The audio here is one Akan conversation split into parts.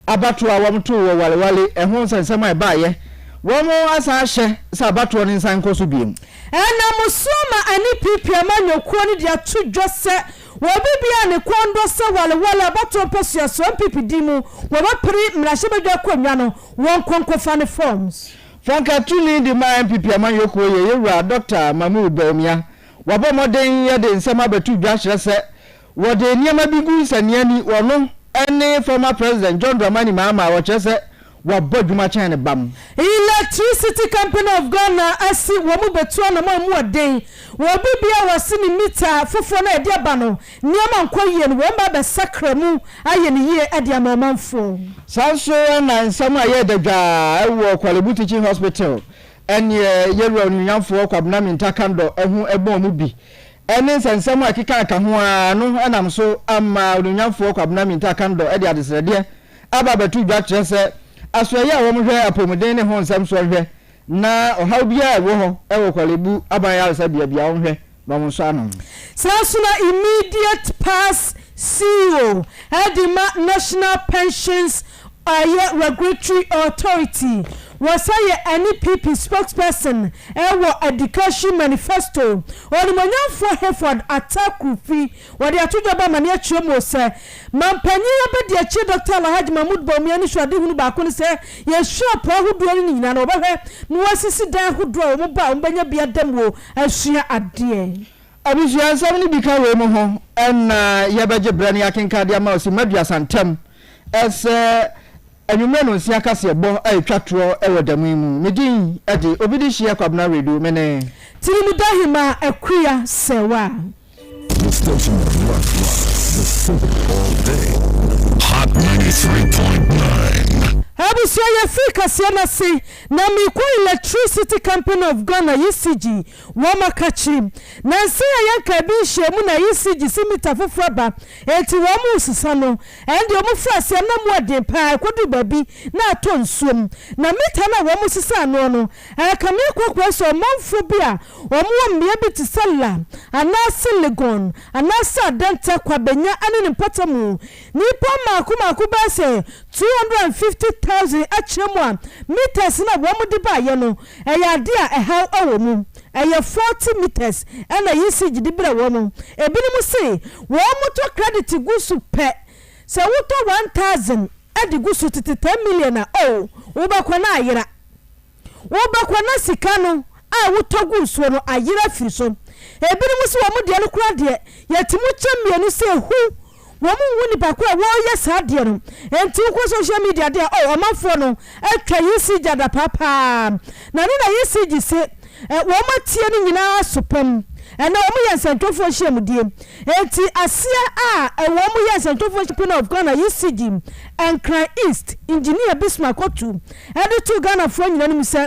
abatwa wom to wale ehon sensema baye womo asa hye sa abatwa ni nsan koso biem ena musoma ani pipia manyokuo ni dia to dwose wobibia ne kondo se wale abatwa pesia so mpipidi mu wobapri mrahye bedwa kwanwa no won konkofa ne forms Franka tuni di ma pipia manyokuo ye yewura Dr. Mamu Bawumia wabomoden ye de nsema betu dwa hye se wode niam bigu saniani wono ene former president John Dramani Mahama wachese waboduma chane bam Electricity Company of Ghana asi womu betu na mu oden wobibia wasini mita fofo na ede aba no niam ankoye no womba be sakramu aye ne ye ade amamanfo sanso na nsama ye dadwa ewo Kwalebu Teaching Hospital ene yeru onyanfo kwabna mintakando ehu ebon mu bi ene nsensem akika ka ho ano enam so ama onyanfo kwabna mintakando ede adesrede aba betu dwa kire se asoye a womhwe apomuden ne ho nsem so hwe na ohaw bia ewo ho ewo Kwalebu aban ya se bia onhwe no mo so ano sasuna immediate pass CEO Edima National Pensions Regulatory Authority was a NPP spokesperson ewo education manifesto onimanya for Hereford attack fee wode atojoba mane achuo se mampanyi abedi achi Dr. Alhaji Mahmoud Bawumia ni hwade hunu ba ko ne se ye shop ahodo ni nyina no obehwe no wasisi dan ahodo o mo ba ombanya bia dam wo asua ade abusua nsam ni bika we mo ho na ye beje brani akenka dia ma osi madua santem ese anwumre no nsia kase ebo atwatro ewo damu mu medin ade obidi hia kwabna redu mene tirimudahima akuya sewa the station the simple all day hot 93.9 Abusia ya fika siana si na mikwa Electricity Company of Ghana ECG wama kachi na nsiya yanka bishe muna ECG simita fufraba eti wamu usisano endi wamu frasi ya namu wadimpa kudu babi na aton suom na mita na wamu usisano ano kamia kwa kweso mamfobia wamu wambiyabi tisala anasi ligon anasi adanta kwa benya anini mpata mu nipo makubase 250,000 achemwa meters na womu diba ye no eya dia ehaw awomu eya 40 meters na ECG dibra womu ebinimu se womu to credit gusu pe se wuto 1000 edi gusu titi 10 million na wobakwa na ayira wobakwa na sika no a wuto gusu no ayira firi so ebinimu se womu de no kura de yatimu chemienu se hu womu wuni bakwa wo yes adie no enti ko social media de amafo no atwa ECG da papa na ni na ECG se wo matie ni nyina asopam na wo yansantofo hyemdie enti asia wo mu yansantofo Company of Ghana ECG Ankara East engineer Bismarck Otu ede to Ghana fo nyina nim se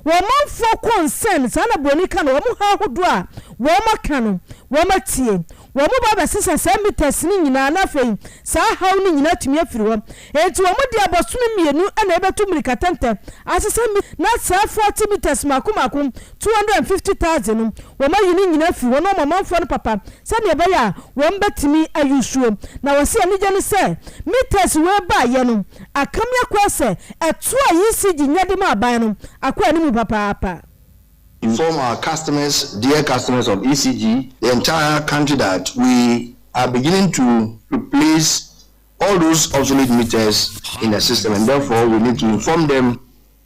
wo manfo concern sana bonika no wo mu ha hodo a wo maka no wo matie wo mu baba sisa se meters ni nyina na fei sa haw ni nyina tumi afiri wo enti wo mu de abosome mienu na ebetu mirikatante asisa na sa 40 meters makomako 250,000 wo ma yini nyina afiri wo no mamanfo no papa sa ne be ya wo mbetimi ayusuo na wo se ani gye se meters we ba ye no akamya kwase eto a ECG nyade ma aban no akwa ni mu papa inform our customers, dear customers of ECG, the entire country, that we are beginning to replace all those obsolete meters in the system, and therefore we need to inform them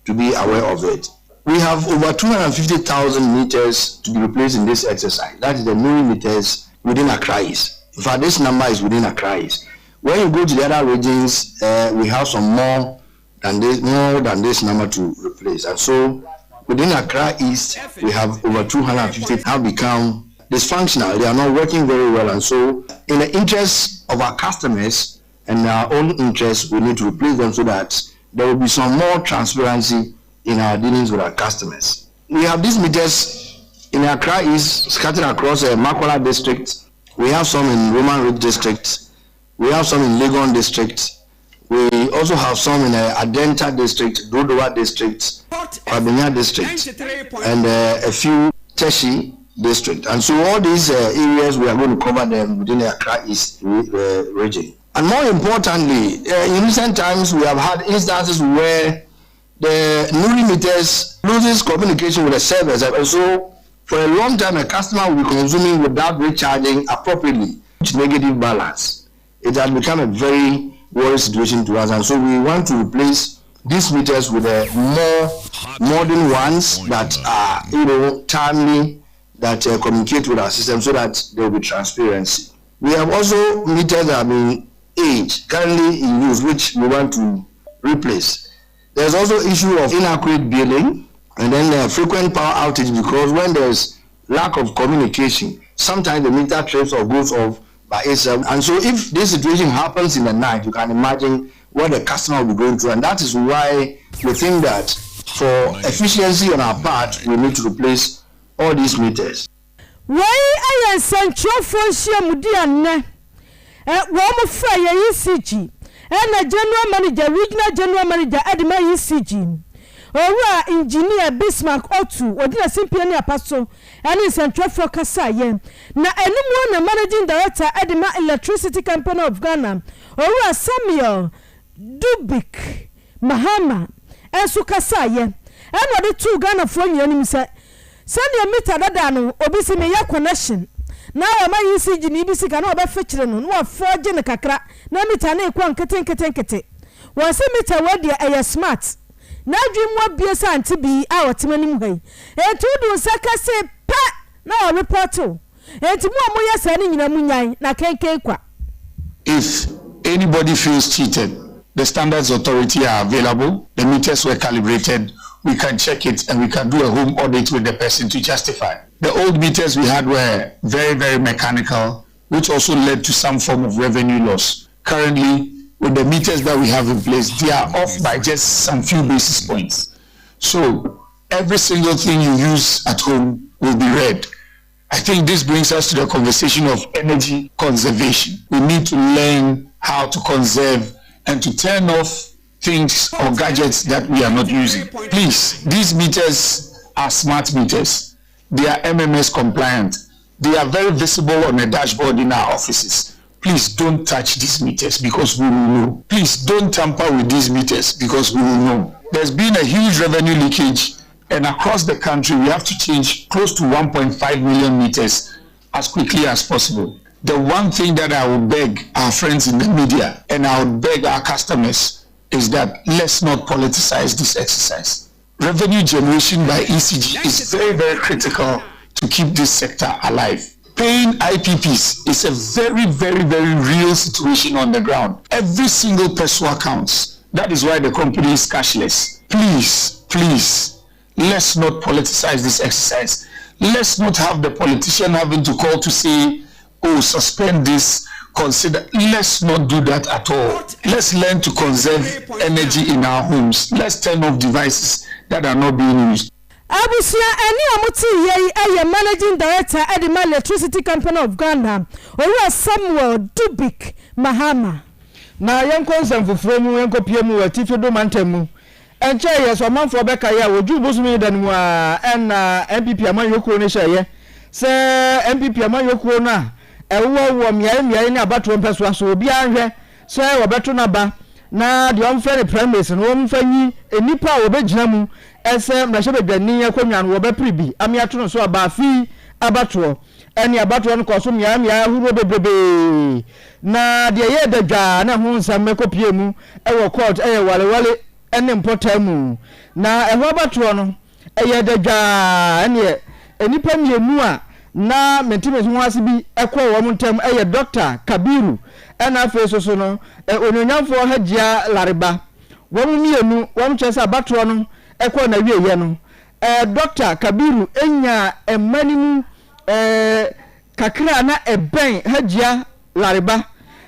to be aware of it. We have over 250,000 meters to be replaced in this exercise. That is the new meters within Accra East. In fact, this number is within Accra East. When you go to the other regions, we have some more than this number to replace, and so within Accra East, we have over 250 have become dysfunctional. They are not working very well, and so in the interest of our customers and our own interest, we need to replace them so that there will be some more transparency in our dealings with our customers. We have these meters in Accra East scattered across Makola district. We have some in Roman Road district. We have some in Legon district. We also have some in Adenta district, Dodowa district, Kwabenya district, and a few Teshi district. And so all these areas, we are going to cover them within the Accra East region. And more importantly, in recent times, we have had instances where the Nuri meters loses communication with the servers. And so, for a long time, a customer will be consuming without recharging appropriately, which negative balance. It has become a very worrying situation to us. And so, we want to replace these meters with more modern ones that are, timely, that communicate with our system so that there will be transparency. We have also meters that have been aged, currently in use, which we want to replace. There's also issue of inaccurate billing and then frequent power outage, because when there's lack of communication, sometimes the meter trips or goes off by itself. And so if this situation happens in the night, you can imagine what the customer will be going through. And that is why we think that for efficiency on our part, we need to replace all these meters. Why I am central for Shiamudian? One of fire ECG and a general manager, regional general manager at my ECG. Or engineer Bismarck Otu, or did a simple apostle, and in central for Kasaye. Now, anyone a managing director at the Electricity Company of Ghana, or Samuel Dubik Mahama, and Sukasaye, and the 2 Ghana from your said, send your meter that dano, obisi me ya connection. Now my ECG ni bisi kana oba fetchire no no afoje ne kakra na meter na ekwa nkete won se meter we de smart na adwemu abiesa anti bi a wotemani hai etu du saka se pa na report enti mu amoya sa ni nyina munyan na kenken kwa. If anybody feels cheated, the standards authority are available, the meters were calibrated, we can check it and we can do a home audit with the person to justify. The old meters we had were very, very mechanical, which also led to some form of revenue loss. Currently, with the meters that we have in place, they are off by just some few basis points. So every single thing you use at home will be read. I think this brings us to the conversation of energy conservation. We need to learn how to conserve and to turn off things or gadgets that we are not using. Please, these meters are smart meters. They are MMS compliant. They are very visible on the dashboard in our offices. Please don't touch these meters because we will know. Please don't tamper with these meters because we will know. There's been a huge revenue leakage, and across the country we have to change close to 1.5 million meters as quickly as possible. The one thing that I would beg our friends in the media and I would beg our customers is that let's not politicize this exercise. Revenue generation by ECG is very, very critical to keep this sector alive. Paying IPPs is a very, very, very real situation on the ground. Every single peso counts. That is why the company is cashless. Please, please, let's not politicize this exercise. Let's not have the politician having to call to say, oh, suspend this, consider. Let's not do that at all. Let's learn to conserve energy in our homes. Let's turn off devices that are not being used. Abusia eni amuti ye managing director at the Electricity Company of Ghana, or Samuel Dubik Mahama. Na yankon sanfufro mu yanko pie mu atifi do mantemu. Enche ye so manfo beka ya oju bosumi dan mu na MPP amanyokuo ne hye. Se MPP amanyokuo na ewo miaye ne abato mpeso so obi anhwe se wobeto na ba na de omfa ne premise no omfanyi enipa obegina mu ese mrahye bedani akonwa no wobepribi amiato no so aba fi abato eni abato no ko so miaye huro bebrebe na de ye dadwa na ho nsam mekopie mu ewo court walewale ene mpota mu na eho abato no eye dadwa enipa mienu a na mentime ho ase bi ekọ wo montem Dr. Kabiru ena afeso so no onyonyamfo hagia lareba wo mienu wo mchese abato no ekọ na wieye no Dr. Kabiru enya emanimu kakra na eben hagia lareba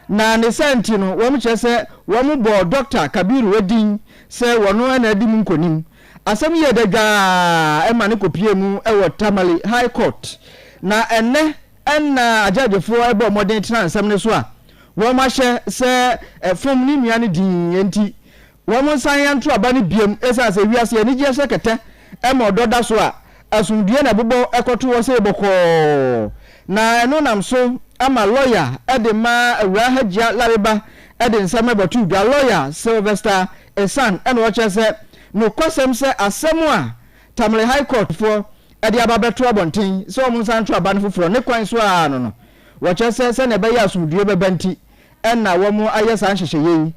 na ne senti no wo mchese wo mbo Dr. Kabiru wedin se wono na adi mu nkonim asem ye daga emane kopie mu Tamale High Court na enne enna ajajefo ebe modern transam ne so a wo ma hye se fom ni nua ne din enti wo mo san yanto aba ne biem esa se wiase ye ne je sekete e mo doda so a asundue na bebo ekoto wo se boko na eno nam so ama lawyer edema awura hajia lariba edin nsema batu dwa lawyer Sylvester Esan eno ochese no kwasem se asemu a Tamale High Court for edi ababeto abonten so omun santo aban foforo ne kwan so a no wochese se ne be ya asumdue bebanti enna wo mu ayesa nhyehyeye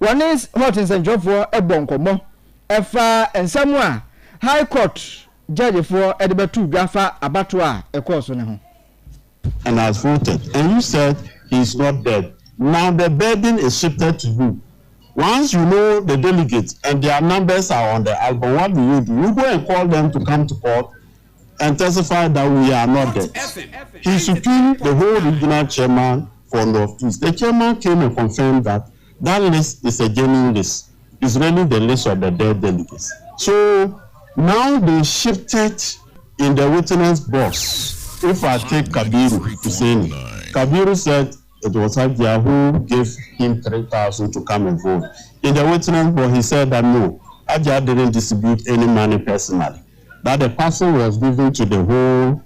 woni hotins enjofo ebonkomo efa ensemu a High Court judge for edibetu dwafa abato a ekoso ne ho and has voted and you said he's not dead. Now the burden is shifted to you. Once you know the delegates and their numbers are on the album, what do? You go and call them to come to court and testify that we are not dead. He subpoenaed the whole regional chairman for Northeast. The chairman came and confirmed that list is a genuine list. It's really the list of the dead delegates. So now they shifted in the witness box. If I take Kabiru Husseini, Kabiru said it was Hajia who gave him 3,000 to come and vote. In the witness box, he said that no, Hajia didn't distribute any money personally. That the person was given to the whole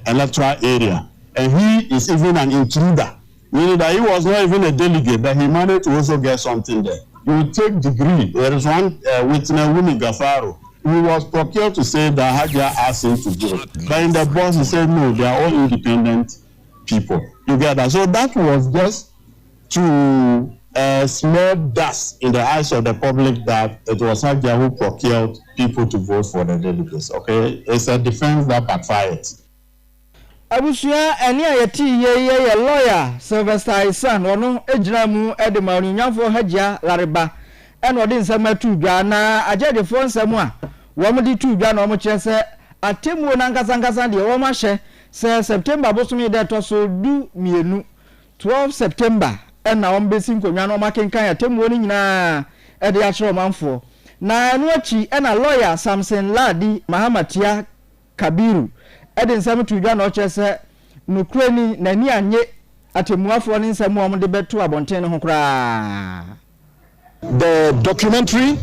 electoral area. And he is even an intruder, meaning that he was not even a delegate, but he managed to also get something there. You take degree. There is one witness, Wumi Gafaro, who was procured to say that Hajia asked him to vote. But in the box, he said, no, they are all independent people. You get that? So that was just to smell dust in the eyes of the public that it was Hajia who procured people to vote for the delegates. Okay? It's a defense that backfired. Abusia eni ayeti ye lawyer Sylvester Esan ono ejina mu edema onyanyafo Hajia Lariba eno de nsema tudwa na ajadefo nsemu a wo mo di tudwa na wo mo kyerese atemu na nkasa de wo ma hye se September bosomi de to so du mienu 12 September ena wo mbesi nkonwa na wo makenkan atemu ni nyina e de akere manfo na eno achi ena lawyer Samson Ladi Mahamatia Kabiru edin nsem tudwa na ochese nukreni nani anye atemuafo ni nsem o mo de beto abonten ho kra. The documentary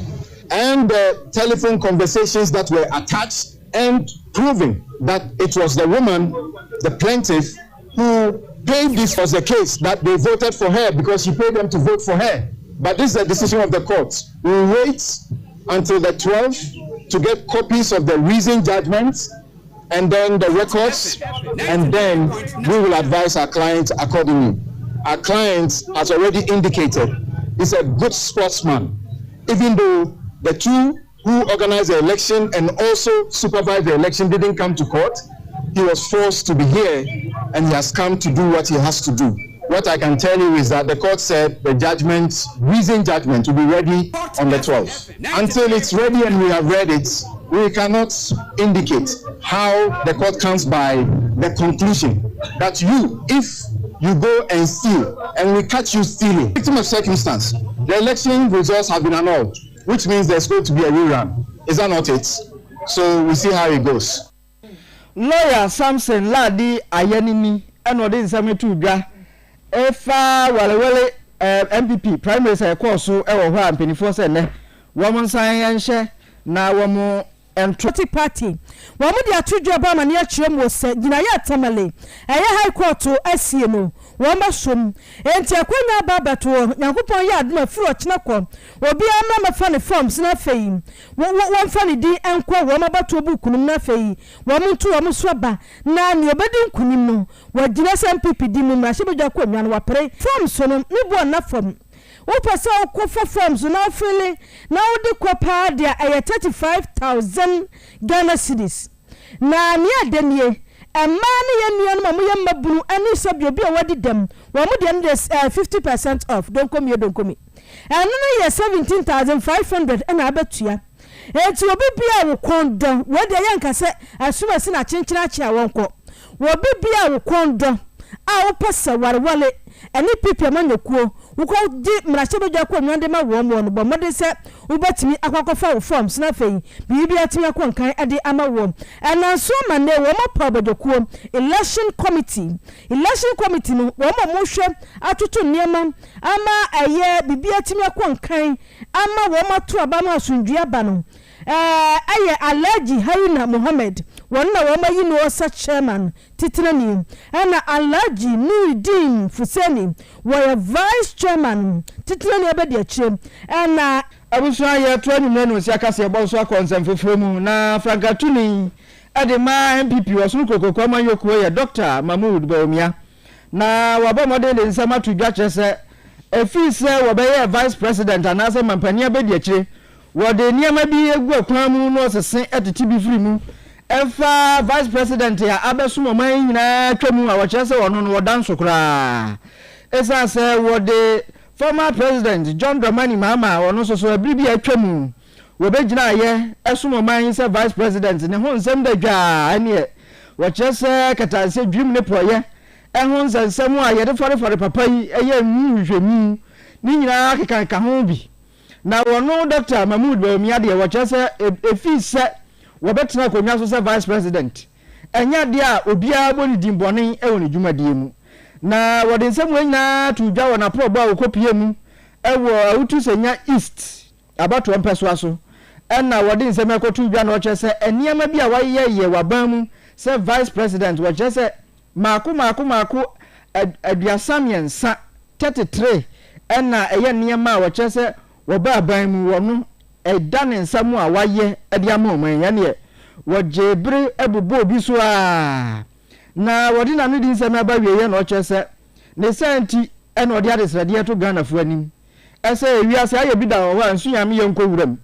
and the telephone conversations that were attached and proving that it was the woman, the plaintiff, who paid. This was the case that they voted for her because she paid them to vote for her. But this is the decision of the court. We will wait until the 12th to get copies of the reasoned judgments and then the records, and then we will advise our clients accordingly. Our client has already indicated is a good sportsman, even though the two who organized the election and also supervised the election didn't come to court. He was forced to be here and he has come to do what he has to do. What I can tell you is that the court said the judgment, reasoned judgment, will be ready on the 12th. Until it's ready and we have read it, we cannot indicate how the court comes by the conclusion that if you go and steal and we catch you stealing, victim of circumstance, the election results have been annulled, which means there's going to be a rerun. Is that not it? So we see how it goes. Lawyer Samson Ladi Ayenini enode nsame tudwa efa walewele MPP primary say course e wo ho ampenifo se ne wo mo nsan yenhye na wo mo Entity party. Wamudi atudwa ba mane akyerem wo se gina ya Tamale. Eye high court asie no. Wamba som. Enti akwanya ba beto Nyankopon ya adoma firi okina ko. Obi amra mafa ne forms na fei. Won fa ne di enko wo mabato bukunum na fei. Wo muntu wo so ba na ne obedi nkunim no. Wa gina MPP di mu mahye bedwa ko nwan wa pre. Forms no ne bo na form. Upasa ukofa forms na fili na udi kwa paadia aya 35,000 Ghana cedis. Na ni ademye amani ya mamu ya mabunu ani sabiobi ya wadi dem wamudi ya 50% off don't come. Anuna ya 17,500 ena abetu ya. Eti wabibia wukondo wadi ya yankase asuma sina chinchina chia wanko. Wabibia wukondo upasa warwale ani pipi amanyokuo uko di mrachebedwa ko nwande ma wo mo no bo mode se ubetimi akwakofa wo forms na fei bibi atimi akwankan ade ama wo enanso mane wo mo pabedwakuo election committee no wo mo hwe atoto niema ama aye bibi atimi akwankan ama wo mato aba ma asundua ba no aye Alhaji Haruna Mohammed wɔn na wɔn ayi no ɔsa chairman titrani ɛna Alhaji Nuruddin Fuseni wɔyɛ vice chairman titrani abɛdi akyire ɛna abusua yɛ to anwumre no si akase ɛbɔ so akɔnsɛm foforɔ mu na frankatuni ɛde ma MPP wɔsoro kokoko amanyokuo yɛ Dr. Mahmood Bawumia na wabɔ mɔden de nsɛm ato dwa kyerɛ sɛ efi sɛ wɔbɛyɛ vice president anaasɛ mampania bɛdi akyire wɔde nneɛma bi egu akwan mu no sese ɛtete bi firi mu ɛfa vice president ya abɛsom ɔman nyinaa twa mu a wɔkyerɛ sɛ wɔno no wɔda nso koraa ɛsan sɛ wɔde former president John Dramani Mahama wɔno nso so abiri bi atwa mu wɔbɛgyina ayɛ ɛsom ɔman sɛ vice president ne ho nsɛm da dwa ɛneɛ wɔkyerɛ sɛ katanse dwim ne pɔyɛ ɛho nsɛm a yɛde fɔrefɔre papa yi ɛyɛ nhwehwɛmu ne nyinaa keka ho bi na wɔno Dr. Mahmood Bawumia deɛ wɔkyerɛ sɛ efi sɛ wɔbɛtena akonnwa so sɛ vice president ɛnya deɛ a obiara bɔ ne dimbɔne ɛwɔ ne dwumadie mu na wɔde nsɛm wɔ nyinaa to dwa wɔ naprɔbɔ a wɔkɔpie mu ɛwɔ awutu sɛnya east abatoɔ mpɛsoa so ɛna wɔde nsɛm ɛkɔto dwa na wɔkyerɛ sɛ nneɛma bi a wɔayɛyɛ w'aban mu sɛ vice president wɔkyerɛ sɛ maako 33 ɛna ɛyɛ nneɛma a wɔkyerɛ sɛ wɔba aban mu wɔno ɛda ne nsɛm a wɔayɛ ɛde ama ɔman yɛneɛ wɔgye bere ɛbobɔ obi so a na wɔde na no di nsɛm aba wieyɛ na ɔkyerɛ sɛ ne santi ɛna ɔde adesrɛdeɛ to Ghanafoɔ anim ɛsɛ ewiase ayɛ bi da wɔ hɔ a nso nyame yɛ nkɔwuram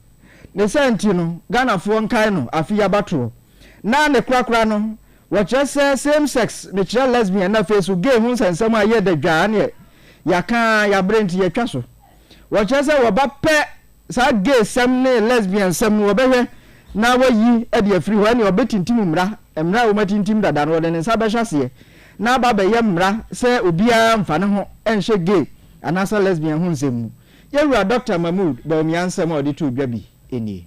ne santi no Ghanafoɔ nkae no afi abatoɔ na ne korakora no wɔkyerɛ sɛ same sex ne kyerɛ lesbian na face gay ho nsɛnsɛm a yɛ da dwaa ne yɛaka yɛabrɛ nti yɛtwa so wɔkyerɛ sɛ wɔba pɛ saa gay sɛm ne lesbian sɛm no wɔbɛhwɛ na wɔyi ɛde afiri hɔ ne ɔbɛtintim mmara a wɔmatintim dada no wɔde ne nsa bɛhyɛ aseɛ na aba bɛyɛ mmara sɛ obiara mfa ne ho ɛnhyɛ gay anaasɛ lesbian ho nsɛm mu yɛwura Dr. Mahmood Bawumia nsɛm a ɔde to dwa bi ɛnie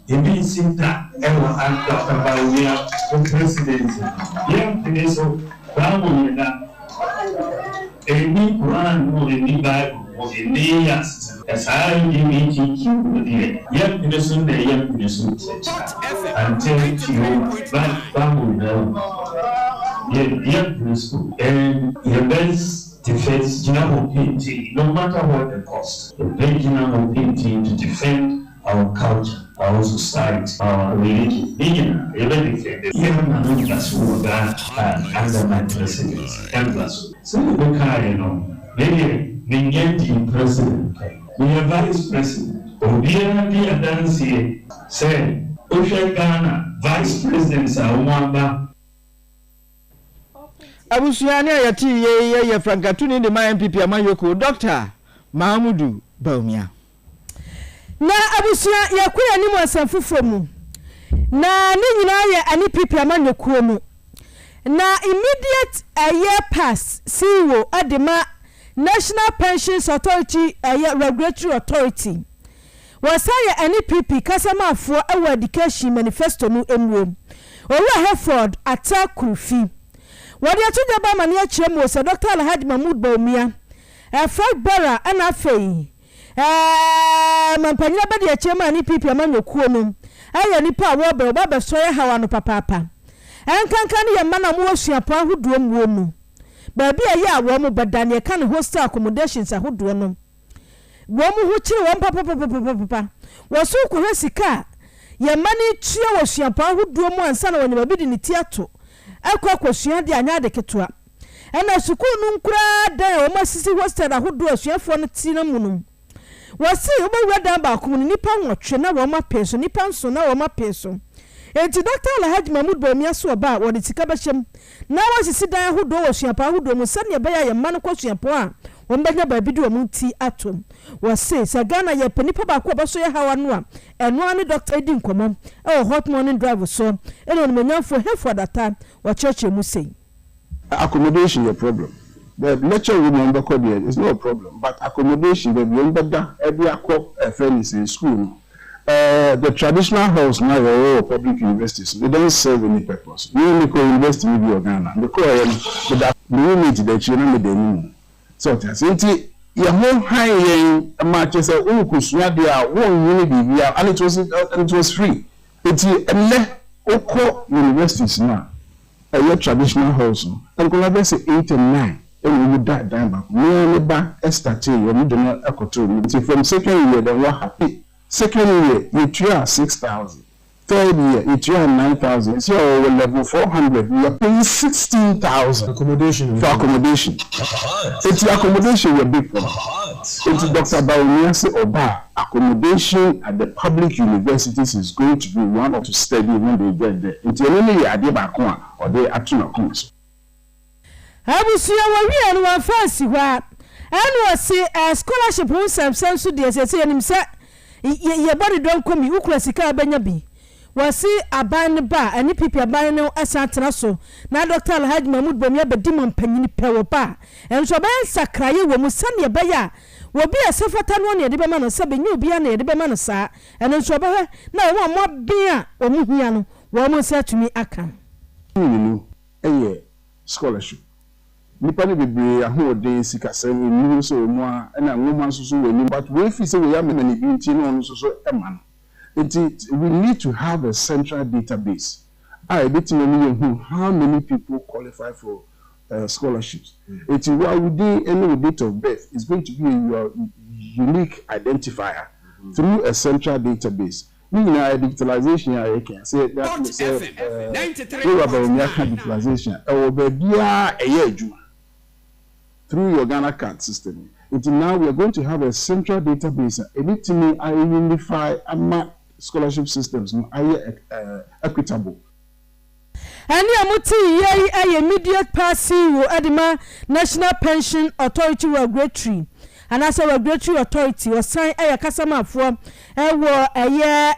ebi sinta ɛwɔ Dr. Bawumia o president yɛn tene so baamu yɛ da ebi Quran mo ebi Bible mo ebi yas ɛsaa yi mi kiki mo deɛ yɛn tene so na yɛn tene so until you baamu yɛ yɛn tene so yɛ best defense gyina hɔ pinti no matter what the cost yɛ bɛ gyina hɔ pinti to defend our culture, our society, our religion. Even if even that's what that under my president, so we look at maybe we get the president, we have vice president, or be a dance here, say, Osha Ghana, vice presidents are one. Abusuani ayati ye frankatuni de ma MPP amayoko Dr. Mahmood Bawumia. Na abusua yakuya ni mu asanfufo mu na ne nyina ye ani pipi amanyokuo mu na immediate year pass CEO adema National Pensions Authority Regulatory Authority wasaye ani pipi kasamafo awa education manifesto no emwo owura Hereford Atakurfi wode atoja ba mane akire mu se Dr. Alhaji Mahmood Bawumia Frank Bora ana afei mampanyina bade achema ni pipi amanyokuo no aye nipa wo be ba soye hawa no papa enkankan ye mana mo asuapo ahodo mu mu ba bia ye awo mo badane ye kan hostel accommodations ahodo no wo mu hu kire won papa wo so ko hwesika ye mani tua wo asuapo ahodo mu ansa na wonyama bi di ne tiato akwa de anya de ketwa ena sukuu no nkura dan o masisi hostel ahodo asuafo no ti na mu no wasi obawa dan ba ko nipa nwotwe na wo ma peso nipa nso na wo ma peso enti Dr. Alhaji Mahmood Bawumia so ba wo de tika bahyem na wasisi dan ahodo wo suapa ahodo mu sane be ya ye man ko suapo a wo mbanya ba bi de wo ti atom wasi sa Ghana ye panipa ba ko baso ye hawa no a eno ani Dr. Edi Nkomo e hot morning drive so eno no manyafo hefo data wo cheche mu sei accommodation your problem. The lecture room number is not a problem, but accommodation, the remember every friend is in school. The traditional house now are all public universities. They don't serve any purpose. We only call university of Ghana. The unit that children made the new. So your whole high matches a ukusua dia won yini bibia and it was free. It's oko universities now. A traditional house. And go have say 8 and 9. And we that down back. No ba estate you need not equity. From second year then what happy. Second year you try 6,000. Third year you try 9,000. So level 400 you are paying 16,000 accommodation for accommodation. It's the accommodation you're big for. It's Dr. Bawumiase Oba. Accommodation at the public universities is going to be one of the study when they get there. It's only a day back one or they actually come. Abusuya wa wi anu wa fancy wa anu wasi scholarship won samsam so de sese anim se ye body don komi ukura sika abanya bi wasi aban ba ani pipi aban no asatena so na Dr. Alhaji Mahmoud Bawumia bedimon panyini pewo ba enso ban sakraye wo mu sane be ya wo bi asefata no ne de be ma no se be nyu bia na de be ma no sa enso be na wo mo bia o mu hia no wo mo se tumi aka scholarship nipa ne bebre ahode sikasem enu so mu a na nwoma so wani but we fi say we am na bi nti no so ema no we need to have a central database how many people qualify for scholarships. It's what any date of birth is going to be your unique identifier through a central database. Digitalization I can say that digitalization through your Ghana card system. Now we are going to have a central database. Anything I unify scholarship systems equitable. Ani amuti ye immediate passing wo adima National Pension Authority regulatory and as a regulatory authority or sign kasama for wo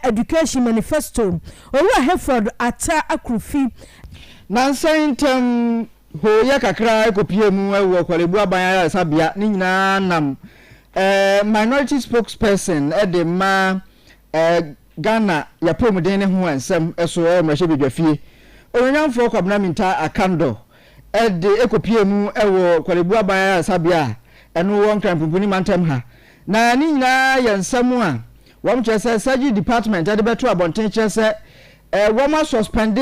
education manifesto owo Hereford ata akrufi nansan ho ya kakra ekopie mu wo kwalebu aban sabia ni nyina nam minority spokesperson edema Ghana ya promuden ne ho ansem eso mrahye bedwafie onyanfo kwabna minta akando ede ekopie mu ewo kwalebu aban sabia eno won krampuni mantem ha na ni nyina ya nsem a wom chese surgery department ade beto abonten chese woma suspend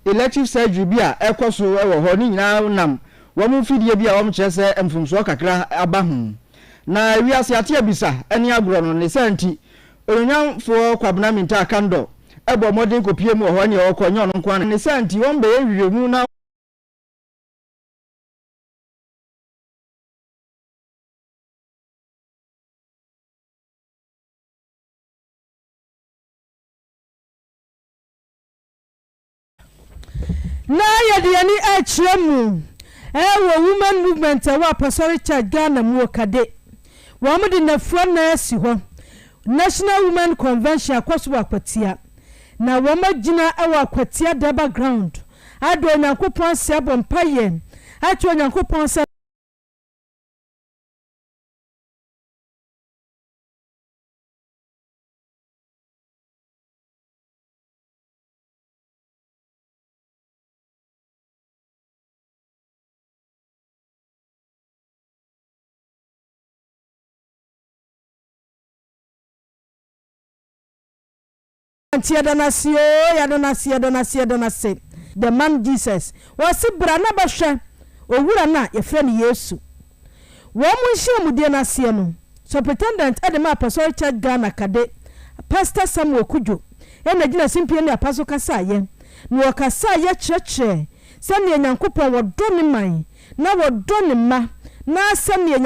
elective surgery bia ekoso ewo ho ni nyina nam wom fidie bia wom chese emfumso kakra aba hu na wiase ate abisa eni agro no ne santi onyanfo kwabna minta akando ebo modern kopie mu ho ne okonyo no nkwan ne santi won be yewie mu na na yadiani achiremu ewo women movement wa pasori church Ghana mu okade wo mu de nafro na asi ho National Women Convention akwaso akwatia na wo magina ewa akwatia da background ado nyankopon se abompaye atwo nyankopon se Yadonasi. The man Jesus was brana basha owura na ye frɛ ne Yesu wo mu nhye mu de na se no superintendent Adema Pastor Church Ghana kade Pastor Samuel Kujo ena gina simpie ne apaso kasa ye no kasa ye kyerɛkyerɛ sɛ ne Nyankopɔn wodɔ ne man na wodɔ ne ma na sɛ ne